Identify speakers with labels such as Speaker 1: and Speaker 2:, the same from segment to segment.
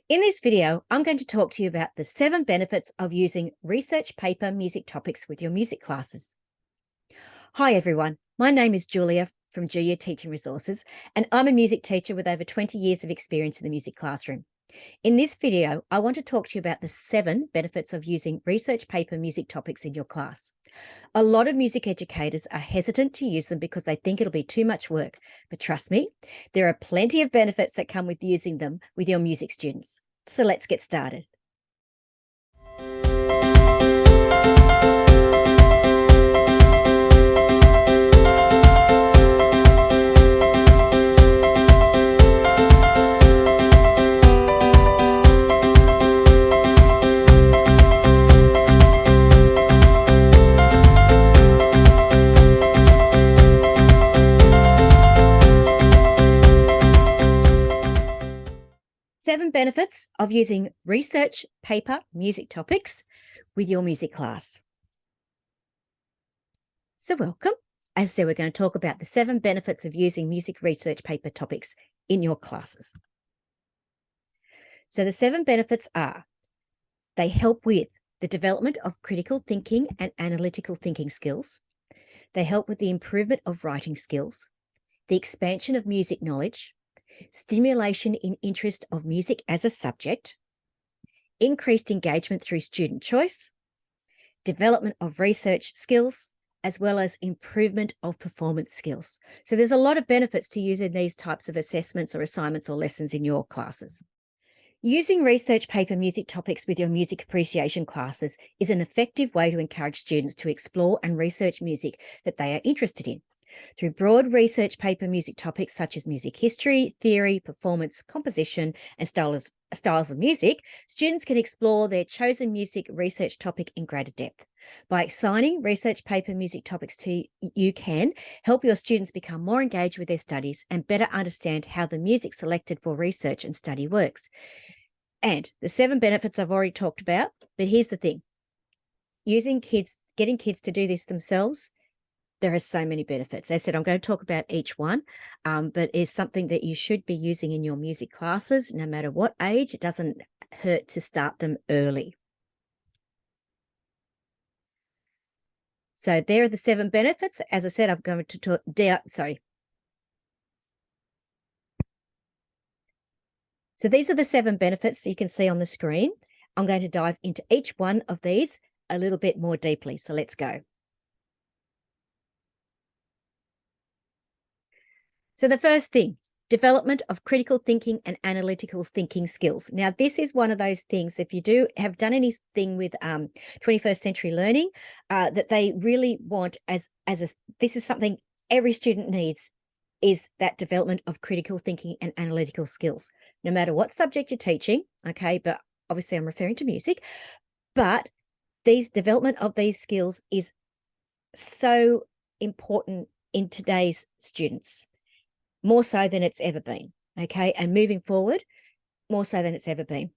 Speaker 1: In this video, I'm going to talk to you about the 7 benefits of using research paper music topics with your music classes. Hi everyone, my name is Julia from Julia Teaching Resources, and I'm a music teacher with over 20 years of experience in the music classroom. In this video, I want to talk to you about the 7 benefits of using research paper music topics in your class. A lot of music educators are hesitant to use them because they think it'll be too much work, but trust me, there are plenty of benefits that come with using them with your music students. So let's get started. Seven benefits of using research paper music topics with your music class. So welcome. As I said, we're going to talk about the 7 benefits of using music research paper topics in your classes. So the 7 benefits are: they help with the development of critical thinking and analytical thinking skills. They help with the improvement of writing skills, the expansion of music knowledge, stimulation in interest of music as a subject, increased engagement through student choice, development of research skills, as well as improvement of performance skills. So there's a lot of benefits to using these types of assessments or assignments or lessons in your classes. Using research paper music topics with your music appreciation classes is an effective way to encourage students to explore and research music that they are interested in. Through broad research paper music topics such as music history, theory, performance, composition, and styles of music, students can explore their chosen music research topic in greater depth. By assigning research paper music topics to you can help your students become more engaged with their studies and better understand how the music selected for research and study works. And the 7 benefits I've already talked about, but here's the thing. Getting kids to do this themselves, there are so many benefits. As I said, I'm going to talk about each one, but it's something that you should be using in your music classes, no matter what age. It doesn't hurt to start them early. So there are the 7 benefits. As I said, I'm going to talk, So these are the 7 benefits that you can see on the screen. I'm going to dive into each one of these a little bit more deeply. So let's go. So the first thing, development of critical thinking and analytical thinking skills. Now, this is one of those things, if you have done anything with 21st century learning, that they really want this is something every student needs, is that development of critical thinking and analytical skills, no matter what subject you're teaching, okay? But obviously I'm referring to music, but development of these skills is so important in today's students, more so than it's ever been, okay? And moving forward, more so than it's ever been.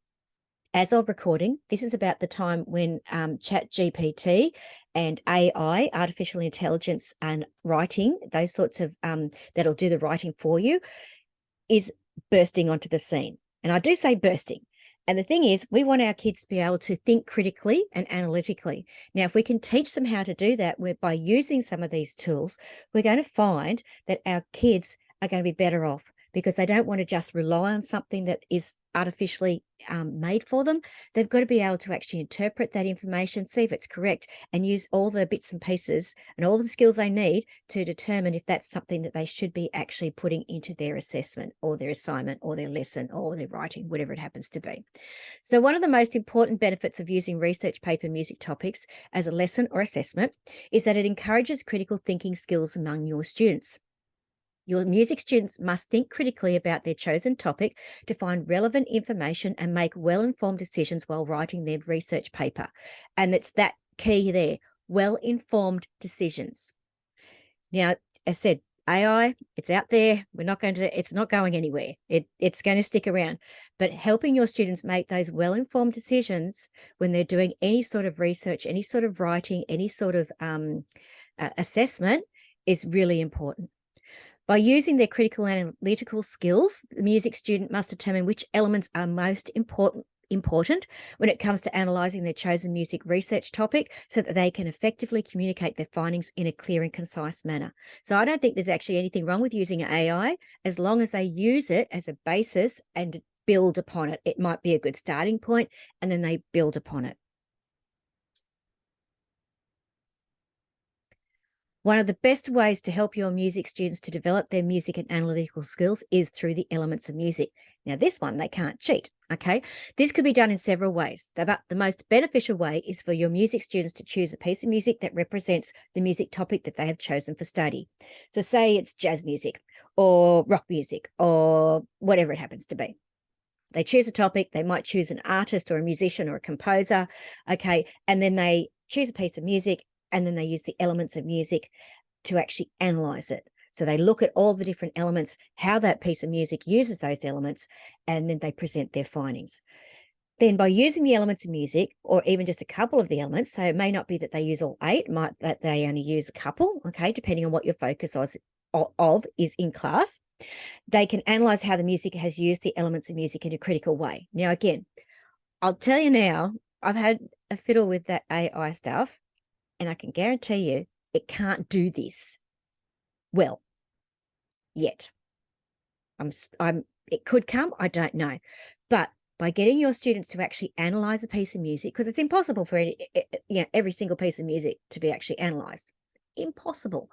Speaker 1: As of recording, this is about the time when ChatGPT and AI, artificial intelligence, and writing, those sorts of, that'll do the writing for you, is bursting onto the scene. And I do say bursting. And the thing is, we want our kids to be able to think critically and analytically. Now, if we can teach them how to do that, by using some of these tools, we're going to find that our kids are going to be better off, because they don't want to just rely on something that is artificially made for them. They've got to be able to actually interpret that information, see if it's correct, and use all the bits and pieces and all the skills they need to determine if that's something that they should be actually putting into their assessment or their assignment or their lesson or their writing, whatever it happens to be. So one of the most important benefits of using research paper music topics as a lesson or assessment is that it encourages critical thinking skills among your students. Your music students must think critically about their chosen topic to find relevant information and make well-informed decisions while writing their research paper. And it's that key there, well-informed decisions. Now, as I said, AI, it's out there. It's not going anywhere. It's going to stick around. But helping your students make those well-informed decisions when they're doing any sort of research, any sort of writing, any sort of assessment is really important. By using their critical and analytical skills, the music student must determine which elements are most important when it comes to analysing their chosen music research topic so that they can effectively communicate their findings in a clear and concise manner. So I don't think there's actually anything wrong with using AI as long as they use it as a basis and build upon it. It might be a good starting point, and then they build upon it. One of the best ways to help your music students to develop their music and analytical skills is through the elements of music. Now, this one, they can't cheat, okay? This could be done in several ways. The most beneficial way is for your music students to choose a piece of music that represents the music topic that they have chosen for study. So say it's jazz music or rock music or whatever it happens to be. They choose a topic, they might choose an artist or a musician or a composer, okay? And then they choose a piece of music, and then they use the elements of music to actually analyze it. So they look at all the different elements, how that piece of music uses those elements, and then they present their findings. Then by using the elements of music, or even just a couple of the elements, so it may not be that they use all 8, might that they only use a couple, okay, depending on what your focus is in class, they can analyze how the music has used the elements of music in a critical way. Now, again, I'll tell you now, I've had a fiddle with that AI stuff, and I can guarantee you it can't do this well yet. It could come, I don't know. But by getting your students to actually analyze a piece of music, because it's impossible for every single piece of music to be actually analyzed. Impossible.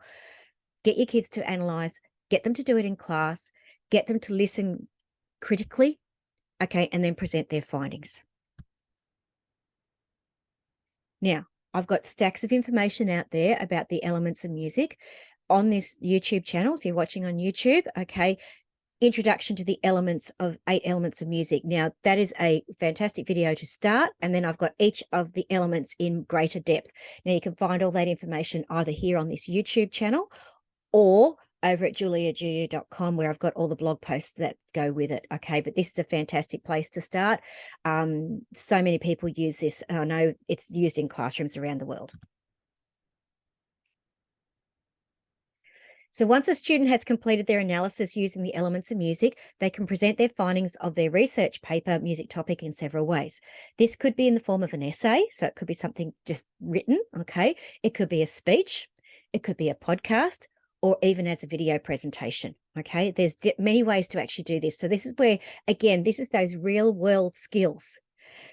Speaker 1: Get your kids to analyze, get them to do it in class, get them to listen critically, okay, and then present their findings. Now, I've got stacks of information out there about the elements of music on this YouTube channel. If you're watching on YouTube, okay, introduction to the 8 elements of music. Now, that is a fantastic video to start. And then I've got each of the elements in greater depth. Now, you can find all that information either here on this YouTube channel or over at juliajulia.com, where I've got all the blog posts that go with it. Okay, but this is a fantastic place to start. So many people use this, and I know it's used in classrooms around the world. So once a student has completed their analysis using the elements of music, they can present their findings of their research paper music topic in several ways. This could be in the form of an essay, so it could be something just written, okay? It could be a speech, it could be a podcast, or even as a video presentation, okay? There's many ways to actually do this. So this is where, again, this is those real world skills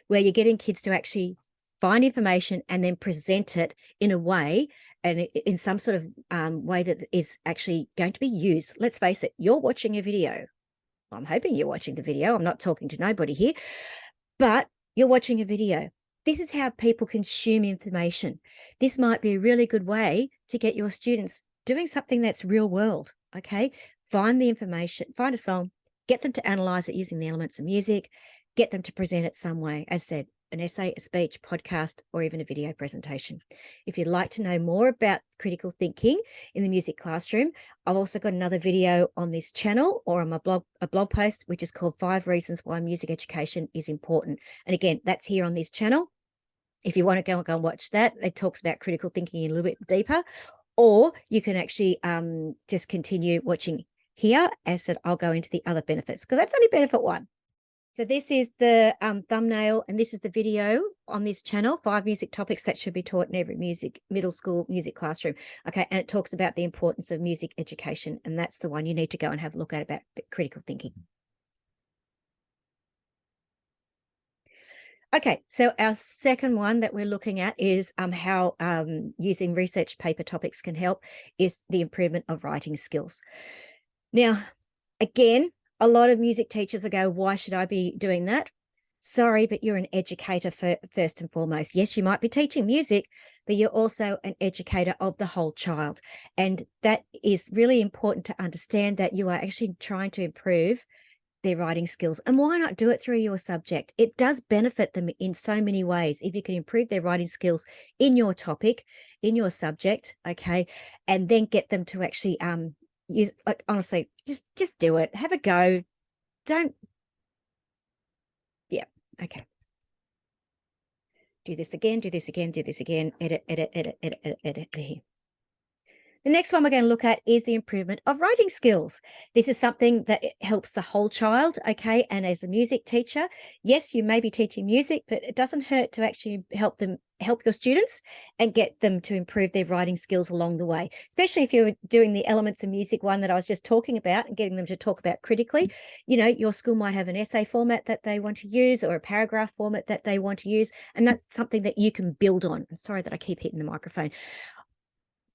Speaker 1: where you're getting kids to actually find information and then present it in a way and in some sort of way that is actually going to be used. Let's face it, you're watching a video. I'm hoping you're watching the video. I'm not talking to nobody here, but you're watching a video. This is how people consume information. This might be a really good way to get your students doing something that's real world, okay? Find the information, find a song, get them to analyze it using the elements of music, get them to present it some way. As said, an essay, a speech, podcast, or even a video presentation. If you'd like to know more about critical thinking in the music classroom, I've also got another video on this channel or on my blog, a blog post, which is called 5 Reasons Why Music Education is Important. And again, that's here on this channel. If you want to go and watch that, it talks about critical thinking a little bit deeper, or you can actually just continue watching here. As said, I'll go into the other benefits because that's only benefit 1. So this is the thumbnail, and this is the video on this channel, 5 music topics that should be taught in every middle school music classroom. Okay, and it talks about the importance of music education, and that's the one you need to go and have a look at about critical thinking. Okay, so our second one that we're looking at is how using research paper topics can help is the improvement of writing skills. Now, again, a lot of music teachers will go, why should I be doing that? Sorry, but you're an educator first and foremost. Yes, you might be teaching music, but you're also an educator of the whole child. And that is really important to understand, that you are actually trying to improve their writing skills. And why not do it through your subject? It does benefit them in so many ways. If you can improve their writing skills in your topic, in your subject, okay, and then get them to actually use, like, honestly, just do it. Have a go. Don't. Yeah. Okay. Do this again. Do this again. Do this again. Edit. Edit. Edit. Edit. Edit. Edit here. The next one we're going to look at is the improvement of writing skills. This is something that helps the whole child, okay? And as a music teacher, yes, you may be teaching music, but it doesn't hurt to actually help your students and get them to improve their writing skills along the way, especially if you're doing the elements of music one that I was just talking about and getting them to talk about critically. You know, your school might have an essay format that they want to use or a paragraph format that they want to use, and that's something that you can build on. I'm sorry that I keep hitting the microphone.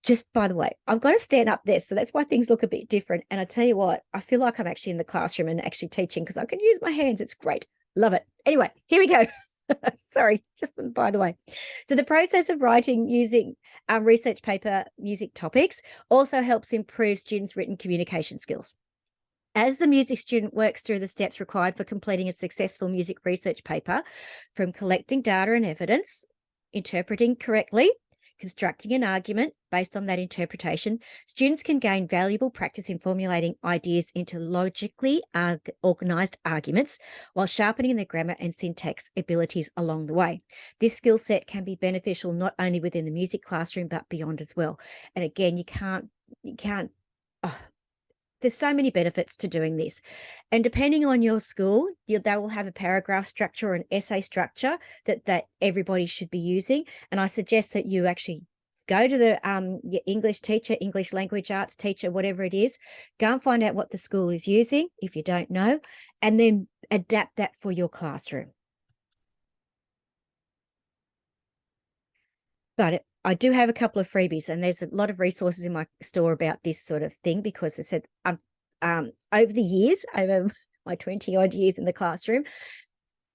Speaker 1: Just by the way, I've got to stand up there, so that's why things look a bit different. And I tell you what, I feel like I'm actually in the classroom and actually teaching because I can use my hands. It's great. Love it. Anyway, here we go. Sorry, just by the way. So the process of writing using research paper music topics also helps improve students' written communication skills. As the music student works through the steps required for completing a successful music research paper, from collecting data and evidence, interpreting correctly, constructing an argument based on that interpretation, students can gain valuable practice in formulating ideas into logically organized arguments while sharpening their grammar and syntax abilities along the way. This skill set can be beneficial not only within the music classroom, but beyond as well. And again, you can't, there's so many benefits to doing this. And depending on your school, they will have a paragraph structure or an essay structure that everybody should be using. And I suggest that you actually go to the your English teacher, English language arts teacher, whatever it is, go and find out what the school is using if you don't know, and then adapt that for your classroom. But I do have a couple of freebies, and there's a lot of resources in my store about this sort of thing because I said over the years, over my 20 odd years in the classroom,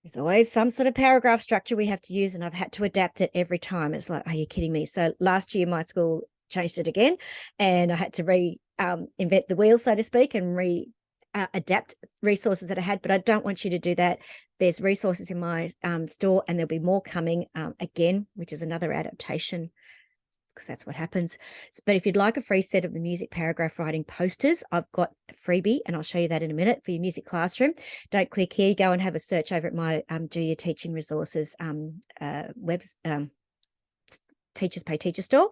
Speaker 1: there's always some sort of paragraph structure we have to use, and I've had to adapt it every time. It's like, are you kidding me? So last year, my school changed it again, and I had to reinvent the wheel, so to speak, and adapt resources that I had, but I don't want you to do that. There's resources in my store, and there'll be more coming again, which is another adaptation because that's what happens. But if you'd like a free set of the music paragraph writing posters, I've got a freebie, and I'll show you that in a minute for your music classroom. Don't click here. Go and have a search over at my Do Your Teaching Resources Teachers Pay Teacher store.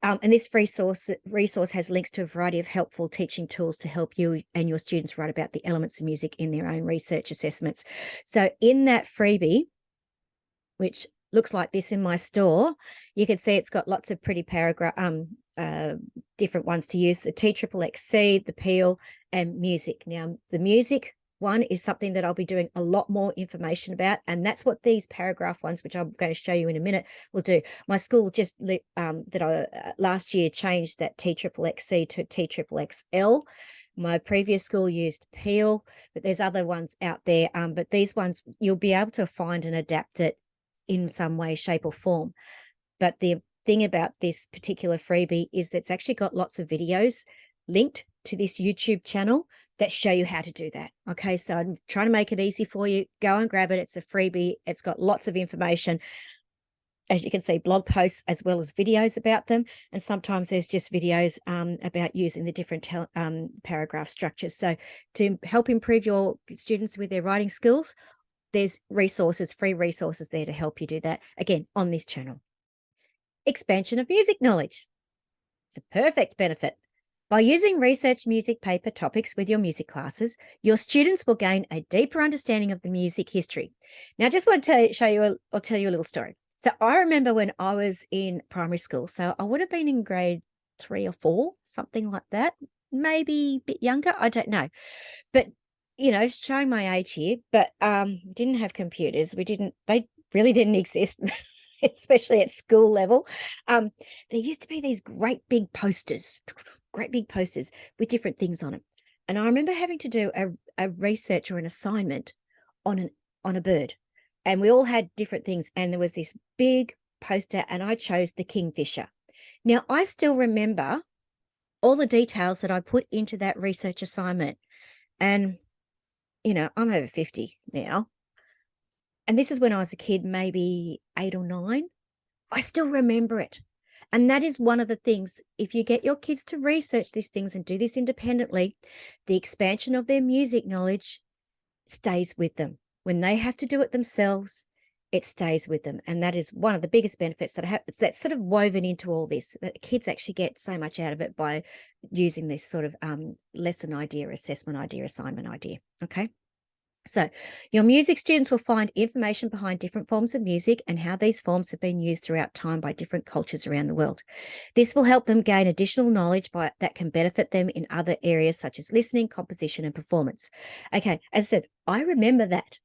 Speaker 1: And this free resource has links to a variety of helpful teaching tools to help you and your students write about the elements of music in their own research assessments. So in that freebie, which looks like this in my store, you can see it's got lots of pretty paragraph, different ones to use, the TXXC, the Peel, and music. Now, the music one is something that I'll be doing a lot more information about, and that's what these paragraph ones, which I'm going to show you in a minute, will do. My school just last year changed that TXXC to TXXL. My previous school used Peel, but there's other ones out there. But these ones you'll be able to find and adapt it in some way, shape, or form. But the thing about this particular freebie is that it's actually got lots of videos linked to this YouTube channel that show you how to do that. Okay, so I'm trying to make it easy for you. Go and grab it. It's a freebie. It's got lots of information. As you can see, blog posts as well as videos about them. And sometimes there's just videos about using the different paragraph structures. So to help improve your students with their writing skills, there's resources, free resources there to help you do that, again, on this channel. Expansion of music knowledge. It's a perfect benefit. By using research music paper topics with your music classes, your students will gain a deeper understanding of the music history. Now, I just want to show you or tell you a little story. So I remember when I was in primary school, so I would have been in grade 3 or 4, something like that, maybe a bit younger, I don't know. But you know, showing my age here, but we didn't have computers. They really didn't exist, especially at school level. There used to be these great big posters with different things on it. And I remember having to do a research or an assignment on a bird. And we all had different things. And there was this big poster, and I chose the kingfisher. Now, I still remember all the details that I put into that research assignment. And you know, I'm over 50 now. And this is when I was a kid, maybe 8 or 9. I still remember it. And that is one of the things, if you get your kids to research these things and do this independently, the expansion of their music knowledge stays with them. When they have to do it themselves, it stays with them. And that is one of the biggest benefits that's sort of woven into all this, that kids actually get so much out of it by using this sort of lesson idea, assessment idea, assignment idea. Okay. So your music students will find information behind different forms of music and how these forms have been used throughout time by different cultures around the world. This will help them gain additional knowledge that can benefit them in other areas such as listening, composition, and performance. Okay, as I said, I remember that.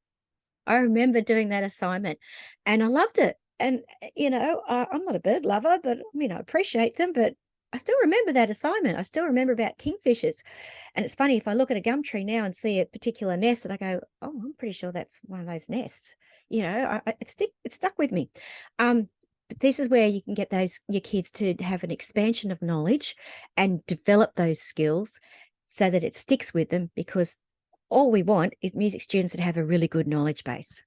Speaker 1: I remember doing that assignment and I loved it. And, I'm not a bird lover, but I appreciate them, but I still remember that assignment. I still remember about kingfishers. And it's funny, if I look at a gum tree now and see a particular nest and I go, oh, I'm pretty sure that's one of those nests, it stuck with me. But this is where you can get your kids to have an expansion of knowledge and develop those skills so that it sticks with them, because all we want is music students that have a really good knowledge base.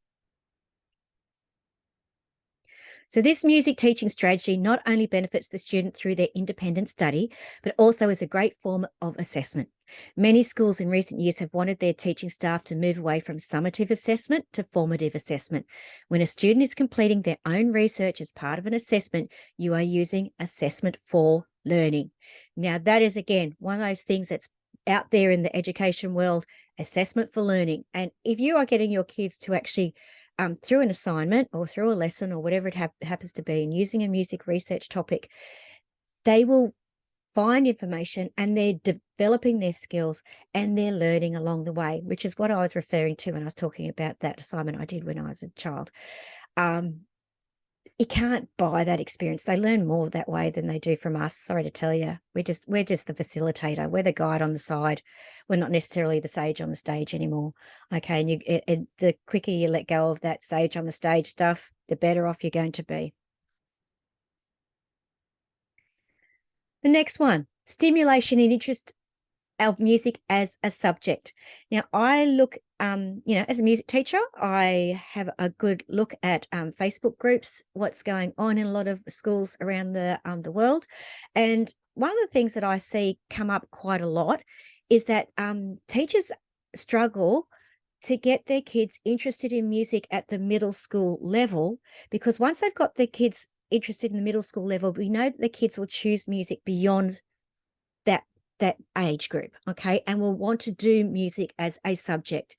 Speaker 1: So this music teaching strategy not only benefits the student through their independent study, but also is a great form of assessment. Many schools in recent years have wanted their teaching staff to move away from summative assessment to formative assessment. When a student is completing their own research as part of an assessment, you are using assessment for learning. Now, that is, again, one of those things that's out there in the education world, assessment for learning. And if you are getting your kids to actually through an assignment or through a lesson or whatever it happens to be, and using a music research topic, they will find information and they're developing their skills and they're learning along the way, which is what I was referring to when I was talking about that assignment I did when I was a child. You can't buy that experience. They learn more that way than they do from us. Sorry to tell you, we're just the facilitator. We're the guide on the side. We're not necessarily the sage on the stage anymore. Okay, and the quicker you let go of that sage on the stage stuff, the better off you're going to be. The next one, stimulation and interest of music as a subject. Now, I look, as a music teacher, I have a good look at Facebook groups, what's going on in a lot of schools around the world. And one of the things that I see come up quite a lot is that teachers struggle to get their kids interested in music at the middle school level, because once they've got their kids interested in the middle school level, we know that the kids will choose music beyond that age group, okay, and will want to do music as a subject.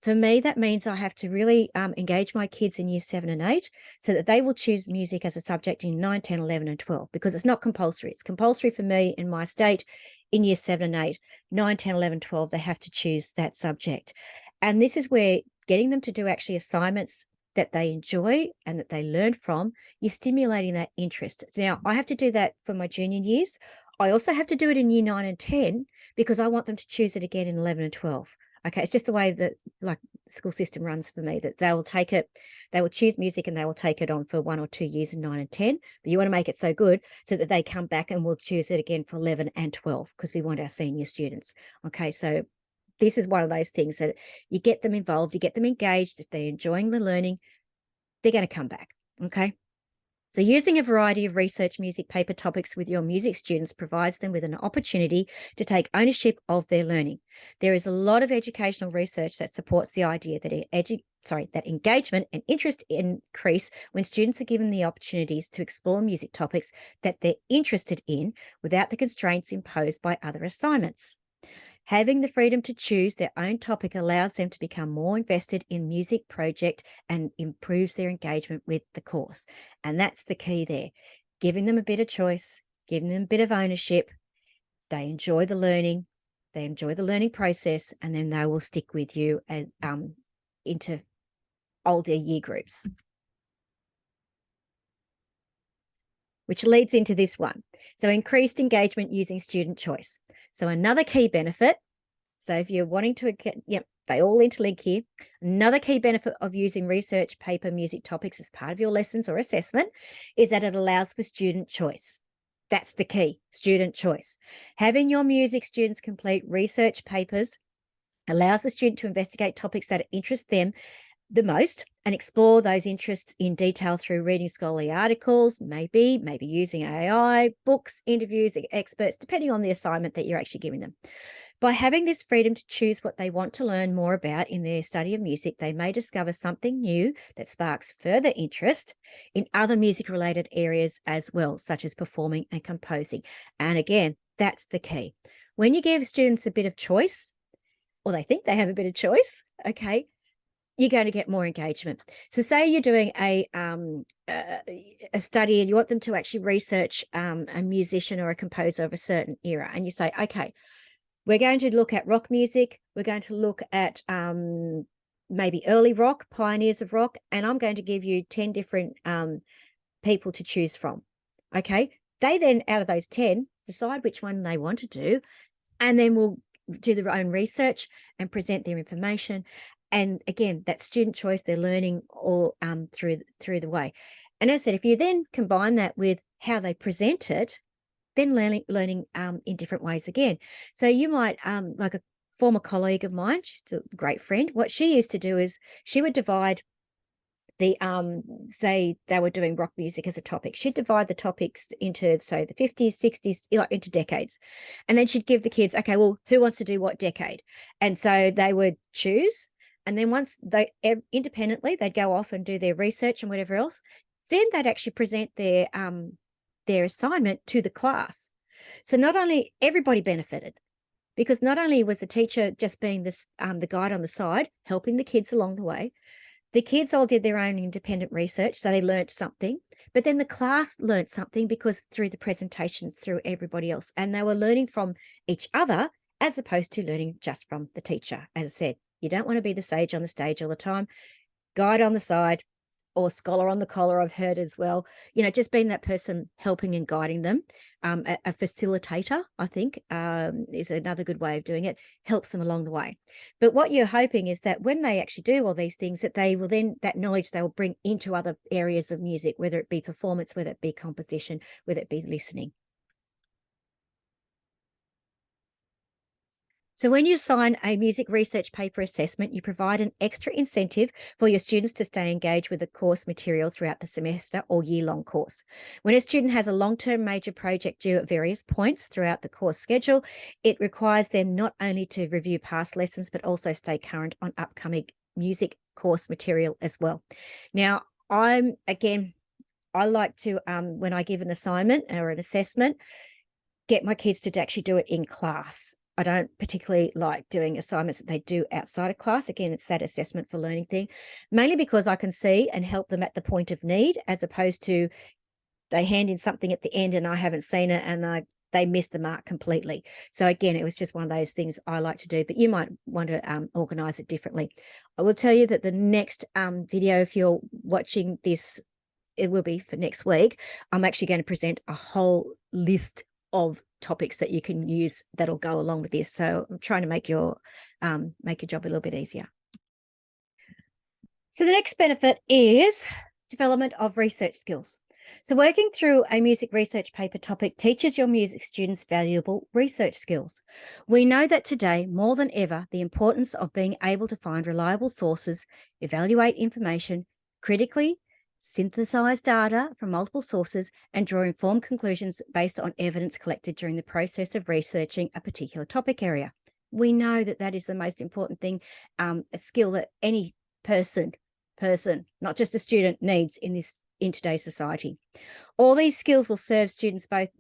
Speaker 1: For me, that means I have to really engage my kids in years 7 and 8 so that they will choose music as a subject in 9, 10, 11, and 12, because it's not compulsory. It's compulsory for me in my state in years 7 and 8, 9, 10, 11, 12, they have to choose that subject. And this is where getting them to do actually assignments that they enjoy and that they learn from, you're stimulating that interest. Now, I have to do that for my junior years. I also have to do it in year 9 and 10 because I want them to choose it again in 11 and 12. Okay, it's just the way that the school system runs for me, that they will take it, they will choose music and they will take it on for 1 or 2 years in 9 and 10. But you want to make it so good so that they come back and we'll choose it again for 11 and 12 because we want our senior students. Okay, so this is one of those things that you get them involved, you get them engaged. If they're enjoying the learning, they're going to come back. Okay. So using a variety of research music paper topics with your music students provides them with an opportunity to take ownership of their learning. There is a lot of educational research that supports the idea that engagement and interest increase when students are given the opportunities to explore music topics that they're interested in without the constraints imposed by other assignments. Having the freedom to choose their own topic allows them to become more invested in music project and improves their engagement with the course. And that's the key there. Giving them a bit of choice, giving them a bit of ownership. They enjoy the learning. They enjoy the learning process, and then they will stick with you and into older year groups. Which leads into this one. So increased engagement using student choice. So another key benefit, so if you're wanting to, they all interlink here. Another key benefit of using research paper music topics as part of your lessons or assessment is that it allows for student choice. That's the key, student choice. Having your music students complete research papers allows the student to investigate topics that interest them the most and explore those interests in detail through reading scholarly articles, maybe using AI, books, interviews, experts, depending on the assignment that you're actually giving them. By having this freedom to choose what they want to learn more about in their study of music, they may discover something new that sparks further interest in other music-related areas as well, such as performing and composing. And again, that's the key. When you give students a bit of choice, or they think they have a bit of choice, okay, you're going to get more engagement. So say you're doing a study and you want them to actually research a musician or a composer of a certain era, and you say, okay, we're going to look at rock music. We're going to look at maybe early rock, pioneers of rock, and I'm going to give you 10 different people to choose from. Okay. They then, out of those 10, decide which one they want to do, and then we'll do their own research and present their information. And again, that's student choice. They're learning all through the way. And as I said, if you then combine that with how they present it, then learning in different ways again. So you might, like a former colleague of mine, she's still a great friend, what she used to do is she would divide the, say they were doing rock music as a topic. She'd divide the topics into, say, the 50s, 60s, like into decades. And then she'd give the kids, okay, well, who wants to do what decade? And so they would choose. And then once they independently, they'd go off and do their research and whatever else. Then they'd actually present their assignment to the class. So not only everybody benefited, because not only was the teacher just being this the guide on the side, helping the kids along the way, the kids all did their own independent research, so they learned something, but then the class learned something because through the presentations, through everybody else, and they were learning from each other as opposed to learning just from the teacher. As I said, you don't want to be the sage on the stage all the time. Guide on the side, or scholar on the collar, I've heard as well, just being that person helping and guiding them. A facilitator, I think, is another good way of doing it, helps them along the way. But what you're hoping is that when they actually do all these things, that they will then, that knowledge they will bring into other areas of music, whether it be performance, whether it be composition, whether it be listening. So when you assign a music research paper assessment, you provide an extra incentive for your students to stay engaged with the course material throughout the semester or year-long course. When a student has a long-term major project due at various points throughout the course schedule, it requires them not only to review past lessons, but also stay current on upcoming music course material as well. Now, I like to, when I give an assignment or an assessment, get my kids to actually do it in class. I don't particularly like doing assignments that they do outside of class. Again, it's that assessment for learning thing, mainly because I can see and help them at the point of need, as opposed to they hand in something at the end and I haven't seen it and they miss the mark completely. So again, it was just one of those things I like to do, but you might want to organize it differently. I will tell you that the next video, if you're watching this, it will be for next week. I'm actually going to present a whole list of topics that you can use that'll go along with this. So I'm trying to make your job a little bit easier. So the next benefit is development of research skills. So working through a music research paper topic teaches your music students valuable research skills. We know that today, more than ever, the importance of being able to find reliable sources, evaluate information, critically synthesize data from multiple sources, and draw informed conclusions based on evidence collected during the process of researching a particular topic area. We know that that is the most important thing, a skill that any person, not just a student, needs in today's society. All these skills will serve students both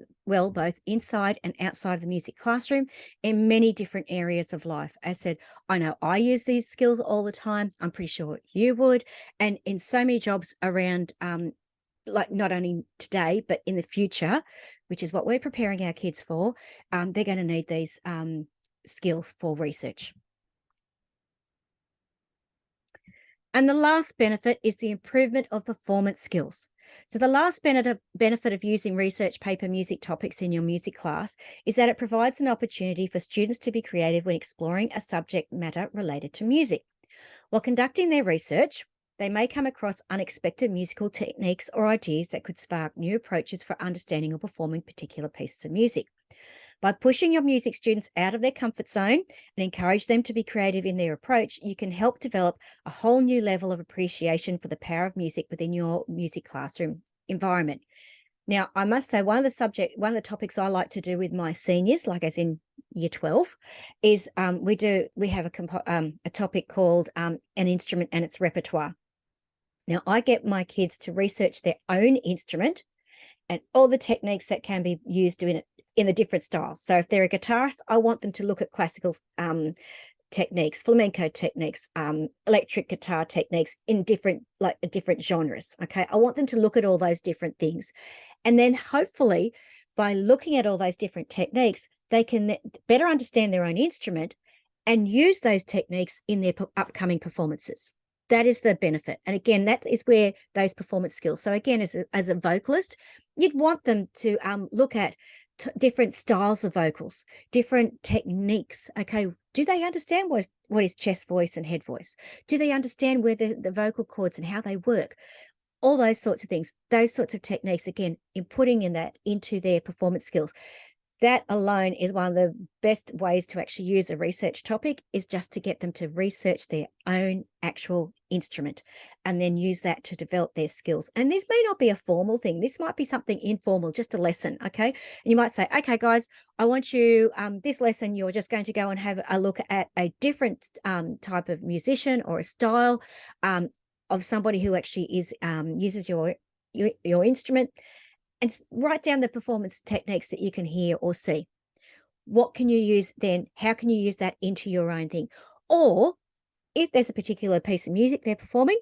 Speaker 1: inside and outside of the music classroom in many different areas of life. As I said, I know I use these skills all the time. I'm pretty sure you would. And in so many jobs around, like not only today, but in the future, which is what we're preparing our kids for, they're going to need these skills for research. And the last benefit is the improvement of performance skills. So the last benefit of using research paper music topics in your music class is that it provides an opportunity for students to be creative when exploring a subject matter related to music. While conducting their research, they may come across unexpected musical techniques or ideas that could spark new approaches for understanding or performing particular pieces of music. By pushing your music students out of their comfort zone and encourage them to be creative in their approach, you can help develop a whole new level of appreciation for the power of music within your music classroom environment. Now, I must say, one of the topics I like to do with my seniors, like as in year 12, is we have a topic called an instrument and its repertoire. Now, I get my kids to research their own instrument and all the techniques that can be used in it in the different styles. So if they're a guitarist, I want them to look at classical techniques, flamenco techniques, electric guitar techniques in different genres. Okay, I want them to look at all those different things, and then hopefully by looking at all those different techniques, they can better understand their own instrument and use those techniques in their upcoming performances. That is the benefit. And again, that is where those performance skills. So again, as a vocalist, you'd want them to look at different styles of vocals, different techniques. Okay, do they understand what is chest voice and head voice? Do they understand where the vocal cords and how they work? All those sorts of things, those sorts of techniques, again, in putting in that into their performance skills. That alone is one of the best ways to actually use a research topic, is just to get them to research their own actual instrument and then use that to develop their skills. And this may not be a formal thing. This might be something informal, just a lesson, okay? And you might say, okay, guys, I want you, this lesson, you're just going to go and have a look at a different type of musician or a style of somebody who actually uses your instrument, and write down the performance techniques that you can hear or see. What can you use then? How can you use that into your own thing? Or if there's a particular piece of music they're performing,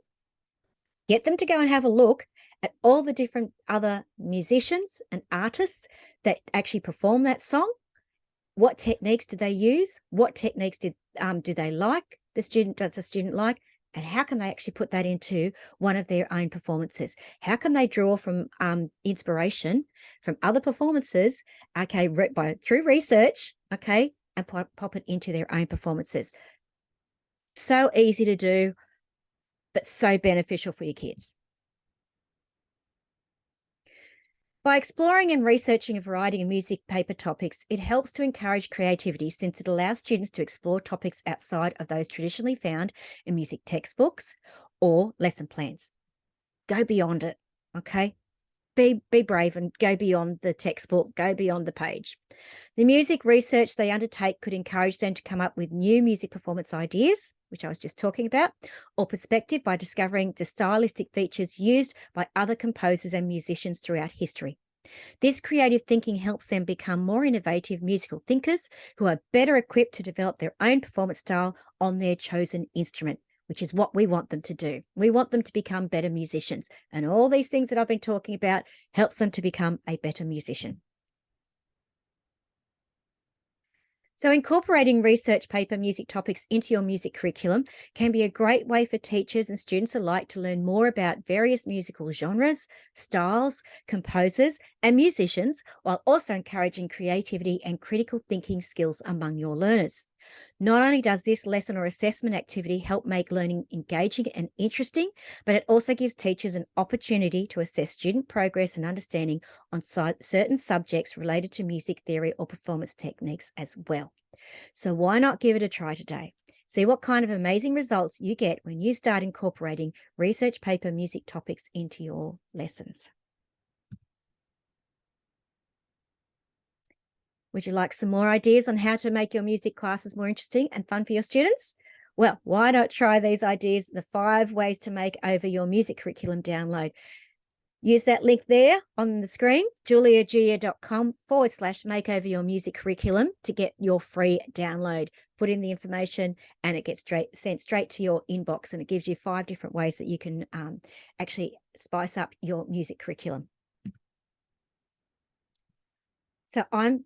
Speaker 1: get them to go and have a look at all the different other musicians and artists that actually perform that song. What techniques do they use? What techniques do they like? Does the student like? And how can they actually put that into one of their own performances? How can they draw from inspiration from other performances, okay, through research, okay, and pop it into their own performances? So easy to do, but so beneficial for your kids. By exploring and researching a variety of music paper topics, it helps to encourage creativity, since it allows students to explore topics outside of those traditionally found in music textbooks or lesson plans. Go beyond it, okay? Be brave and go beyond the textbook, go beyond the page. The music research they undertake could encourage them to come up with new music performance ideas, which I was just talking about, or perspective by discovering the stylistic features used by other composers and musicians throughout history. This creative thinking helps them become more innovative musical thinkers who are better equipped to develop their own performance style on their chosen instrument, which is what we want them to do. We want them to become better musicians. And all these things that I've been talking about helps them to become a better musician. So incorporating research paper music topics into your music curriculum can be a great way for teachers and students alike to learn more about various musical genres, styles, composers, and musicians, while also encouraging creativity and critical thinking skills among your learners. Not only does this lesson or assessment activity help make learning engaging and interesting, but it also gives teachers an opportunity to assess student progress and understanding on certain subjects related to music theory or performance techniques as well. So why not give it a try today? See what kind of amazing results you get when you start incorporating research paper music topics into your lessons. Would you like some more ideas on how to make your music classes more interesting and fun for your students? Well, why not try these ideas, the 5 ways to make over your music curriculum download. Use that link there on the screen, juliagia.com/make over your music curriculum to get your free download. Put in the information and it gets sent straight to your inbox, and it gives you 5 different ways that you can actually spice up your music curriculum. So I'm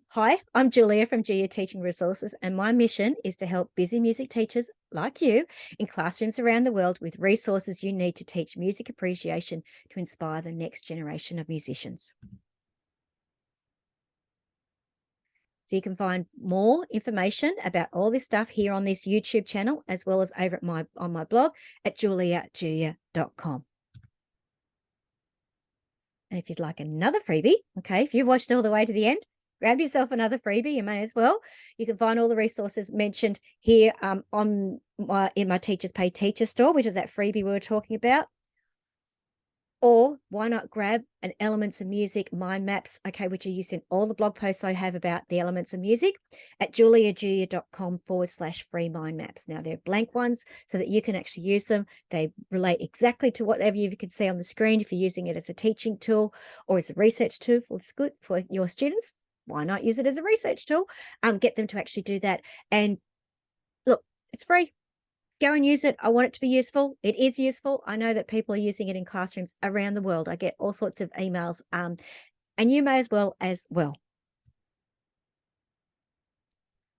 Speaker 1: Julia from Gia Teaching Resources, and my mission is to help busy music teachers like you in classrooms around the world with resources you need to teach music appreciation to inspire the next generation of musicians. So you can find more information about all this stuff here on this YouTube channel, as well as over at on my blog at juliagia.com. And if you'd like another freebie, okay, if you watched all the way to the end, grab yourself another freebie, you may as well. You can find all the resources mentioned here in my Teachers Pay Teacher store, which is that freebie we were talking about. Or why not grab an elements of music mind maps, okay, which are used in all the blog posts I have about the elements of music at juliajulia.com/free mind maps. Now, they're blank ones so that you can actually use them. They relate exactly to whatever you can see on the screen. If you're using it as a teaching tool or as a research tool, it's good for your students. Why not use it as a research tool? Get them to actually do that. And look, it's free. Go and use it. I want it to be useful. It is useful. I know that people are using it in classrooms around the world. I get all sorts of emails, and you may as well.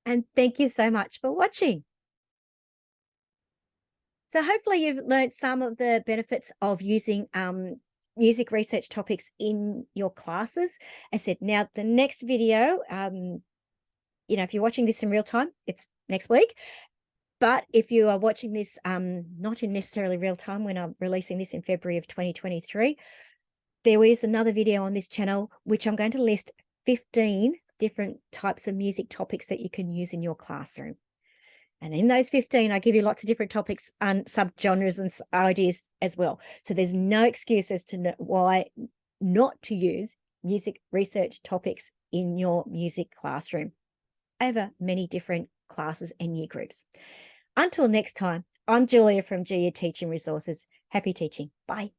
Speaker 1: And thank you so much for watching. So hopefully you've learned some of the benefits of using music research topics in your classes. I said, now the next video, if you're watching this in real time, it's next week. But if you are watching this not in necessarily real time when I'm releasing this in February of 2023, there is another video on this channel, which I'm going to list 15 different types of music topics that you can use in your classroom. And in those 15, I give you lots of different topics and subgenres and ideas as well. So there's no excuse as to why not to use music research topics in your music classroom over many different classes and year groups. Until next time, I'm Julia from Julia Teaching Resources. Happy teaching. Bye.